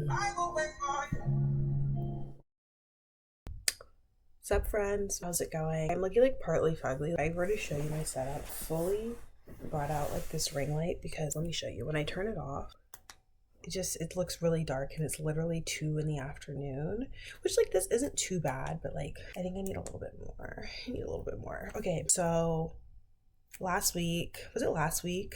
What's up, friends? How's it going? I'm looking like partly fugly. I've already shown you my setup. Fully brought out like this ring light because let me show you. When I turn it off, it looks really dark and it's literally 2 in the afternoon. Which like this isn't too bad, but like I think I need a little bit more. I need a little bit more. Okay, so last week, was it last week?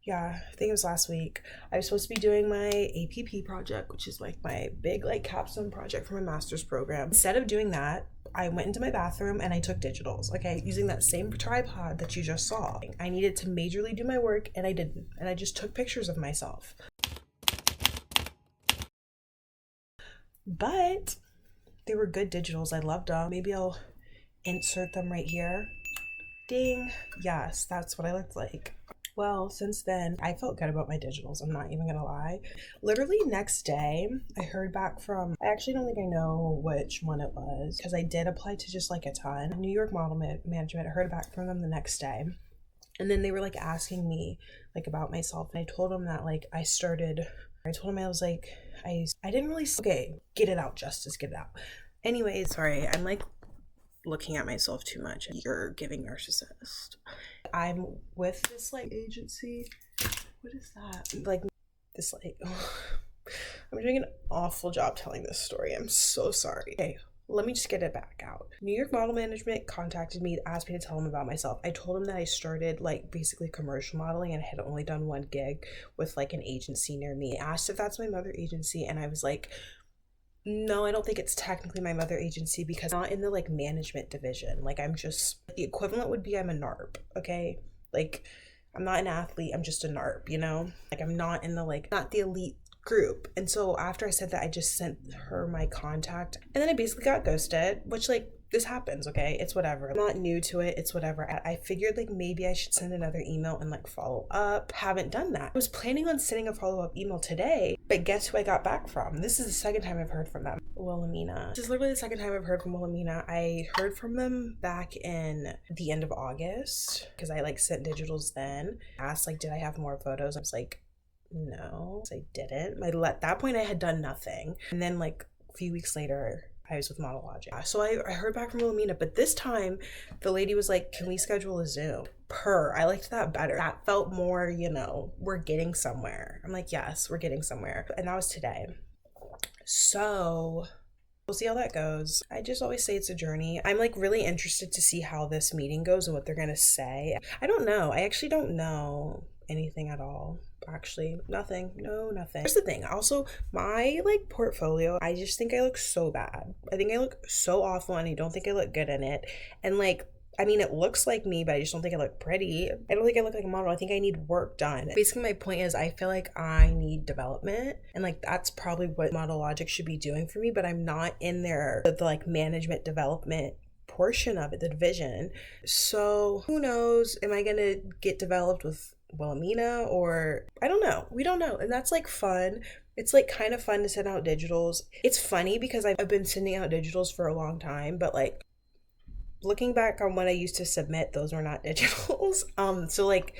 Yeah, I think it was last week. I was supposed to be doing my APP project, which is like my big like capstone project for my master's program. Instead of doing that, I went into my bathroom and I took digitals, okay, using that same tripod that you just saw. I needed to majorly do my work and I didn't. And I just took pictures of myself. But they were good digitals. I loved them. Maybe I'll insert them right here. Ding. Yes, that's what I looked like. Well, since then, I felt good about my digitals. I'm not even gonna lie. Literally next day, I heard back from, I actually don't think I know which one it was because I did apply to just like a ton. New York Model Management, I heard back from them the next day. And then they were like asking me like about myself. And I told them that like I told them I was like, I didn't really, okay, get it out, Justice, get it out. Anyway, sorry, I'm like looking at myself too much. You're giving narcissist. I'm with this like agency. What is that? Like this like I'm doing an awful job telling this story. I'm so sorry. Okay, let me just get it back out. New York Model Management contacted me, asked me to tell them about myself. I told them that I started like basically commercial modeling and had only done 1 gig with like an agency near me. I asked if that's my mother agency and I was like, no, I don't think it's technically my mother agency because I'm not in the like management division. Like I'm just, the equivalent would be I'm a NARP, okay? Like I'm not an athlete, I'm just a NARP, you know? Like I'm not in the like, not the elite group. And so after I said that, I just sent her my contact and then I basically got ghosted, which like this happens, okay? It's whatever. I'm not new to it. It's whatever. I figured like maybe I should send another email and like follow up. Haven't done that. I was planning on sending a follow-up email today, but guess who I got back from? This is the second time I've heard from them. Wilhelmina. This is literally the second time I've heard from Wilhelmina. I heard from them back in the end of August because I like sent digitals then. Asked like, did I have more photos? I was like, no, I didn't. At that point I had done nothing. And then like a few weeks later, I was with Model Logic. So I heard back from Wilhelmina, but this time the lady was like, can we schedule a Zoom? I liked that better. That felt more, you know, we're getting somewhere. I'm like, yes, we're getting somewhere. And that was today. So we'll see how that goes. I just always say it's a journey. I'm like really interested to see how this meeting goes and what they're gonna say. I don't know. I actually don't know anything at all. Actually, nothing. No, nothing. Here's the thing. Also, my like portfolio, I just think I look so bad. I think I look so awful and I don't think I look good in it. And like, I mean, it looks like me, but I just don't think I look pretty. I don't think I look like a model. I think I need work done. Basically, my point is I feel like I need development. And like, that's probably what Model Logic should be doing for me, but I'm not in there, the like management development portion of it, the division. So who knows? Am I gonna get developed with Wilhelmina or I don't know. We don't know. And that's like fun. It's like kind of fun to send out digitals. It's funny because I've been sending out digitals for a long time, but like looking back on when I used to submit, those were not digitals. So like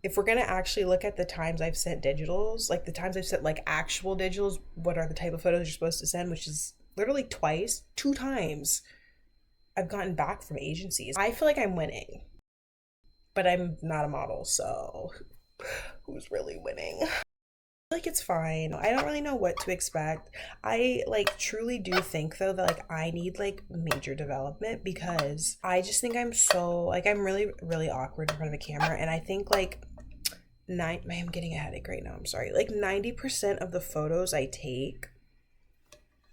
if we're gonna actually look at the times I've sent digitals, like the times I've sent like actual digitals, what are the type of photos you're supposed to send, which is literally 2 times I've gotten back from agencies. I feel like I'm winning, but I'm not a model, so who's really winning? Like it's fine. I don't really know what to expect. I like truly do think though that like I need like major development because I just think I'm so like I'm really really awkward in front of a camera and I think like I'm getting a headache right now. I'm sorry. Like 90% of the photos I take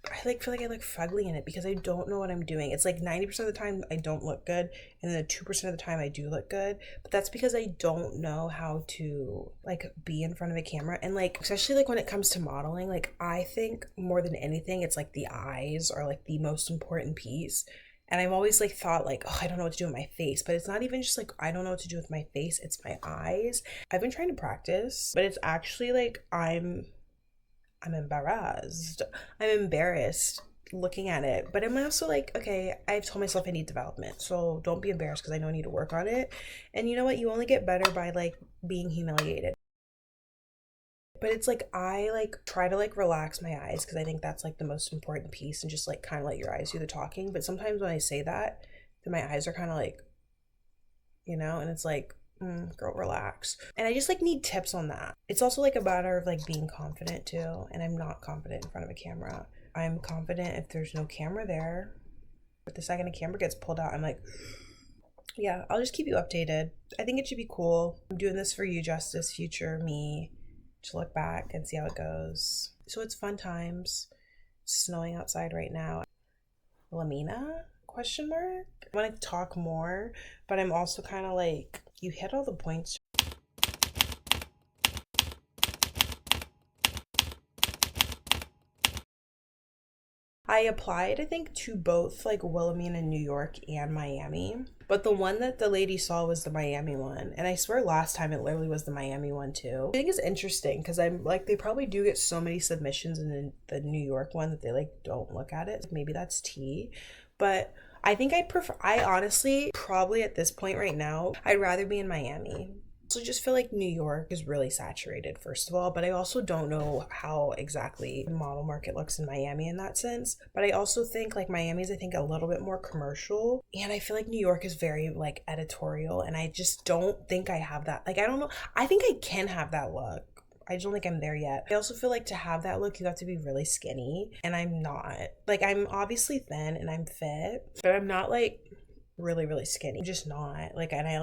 I like feel like I look fugly in it because I don't know what I'm doing. It's like 90% of the time I don't look good and then 2% of the time I do look good. But that's because I don't know how to like be in front of a camera and like especially like when it comes to modeling, like I think more than anything it's like the eyes are like the most important piece. And I've always like thought like, oh, I don't know what to do with my face, but it's not even just like I don't know what to do with my face, it's my eyes. I've been trying to practice, but it's actually like I'm embarrassed. I'm embarrassed looking at it. But I'm also like, okay, I've told myself I need development. So don't be embarrassed because I know I need to work on it. And you know what? You only get better by like being humiliated. But it's like I like try to like relax my eyes because I think that's like the most important piece and just like kind of let your eyes do the talking. But sometimes when I say that, then my eyes are kind of like, and it's like, girl, relax. And I just like need tips on that. It's also like a matter of like being confident too. And I'm not confident in front of a camera. I'm confident if there's no camera there. But the second a camera gets pulled out, I'm like, yeah, I'll just keep you updated. I think it should be cool. I'm doing this for you, Justice, future me, to look back and see how it goes. So it's fun times. It's snowing outside right now. Lamina? Question mark? I want to talk more, but I'm also kind of like, you hit all the points. I applied, I think, to both like Wilhelmina, New York, and Miami. But the one that the lady saw was the Miami one. And I swear last time it literally was the Miami one too. I think it's interesting because I'm like, they probably do get so many submissions in the New York one that they like don't look at it. Maybe that's tea. But I think I honestly, probably at this point right now, I'd rather be in Miami. So just feel like New York is really saturated, first of all, but I also don't know how exactly the model market looks in Miami in that sense. But I also think like Miami's, I think, a little bit more commercial. And I feel like New York is very like editorial. And I just don't think I have that. Like, I don't know. I think I can have that look. I just don't think I'm there yet. I also feel like to have that look, you have to be really skinny. And I'm not. Like, I'm obviously thin and I'm fit, but I'm not like really really skinny. I'm just not like, and I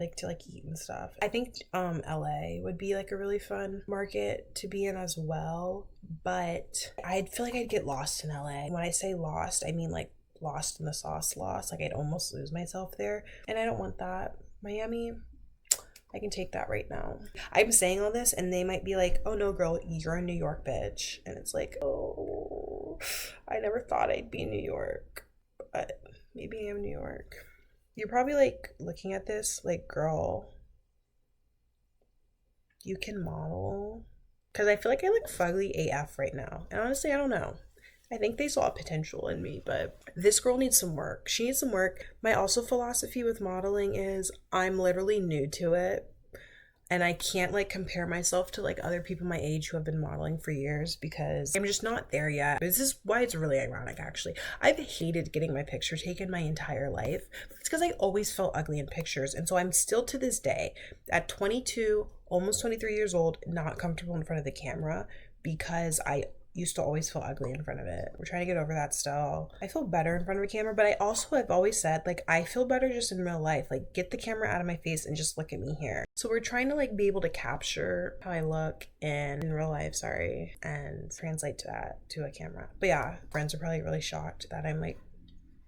like to like eat and stuff. I think LA would be like a really fun market to be in as well, but I feel like I'd get lost in LA. When I say lost, I mean like lost in the sauce, lost, like I'd almost lose myself there, and I don't want that. Miami, I can take that right now. I'm saying all this and they might be like, oh no girl, you're a New York bitch, and it's like, oh, I never thought I'd be New York, but maybe I am New York. You're probably like looking at this like, girl, you can model. Because I feel like I look fugly AF right now. And honestly, I don't know. I think they saw potential in me, but this girl needs some work. She needs some work. My also philosophy with modeling is I'm literally new to it. And I can't like compare myself to like other people my age who have been modeling for years because I'm just not there yet. This is why it's really ironic actually. I've hated getting my picture taken my entire life. It's because I always felt ugly in pictures. And so I'm still to this day at 22, almost 23 years old, not comfortable in front of the camera because I used to always feel ugly in front of it. We're trying to get over that still. I feel better in front of a camera, but I've always said, like, I feel better just in real life. Like, get the camera out of my face and just look at me here. So we're trying to, like, be able to capture how I look in real life, and translate to that to a camera. But yeah, friends are probably really shocked that I'm, like,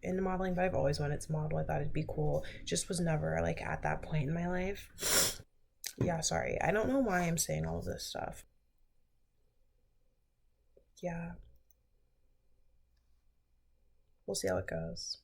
into modeling, but I've always wanted to model. I thought it'd be cool. Just was never, like, at that point in my life. Yeah, sorry. I don't know why I'm saying all of this stuff. Yeah, we'll see how it goes.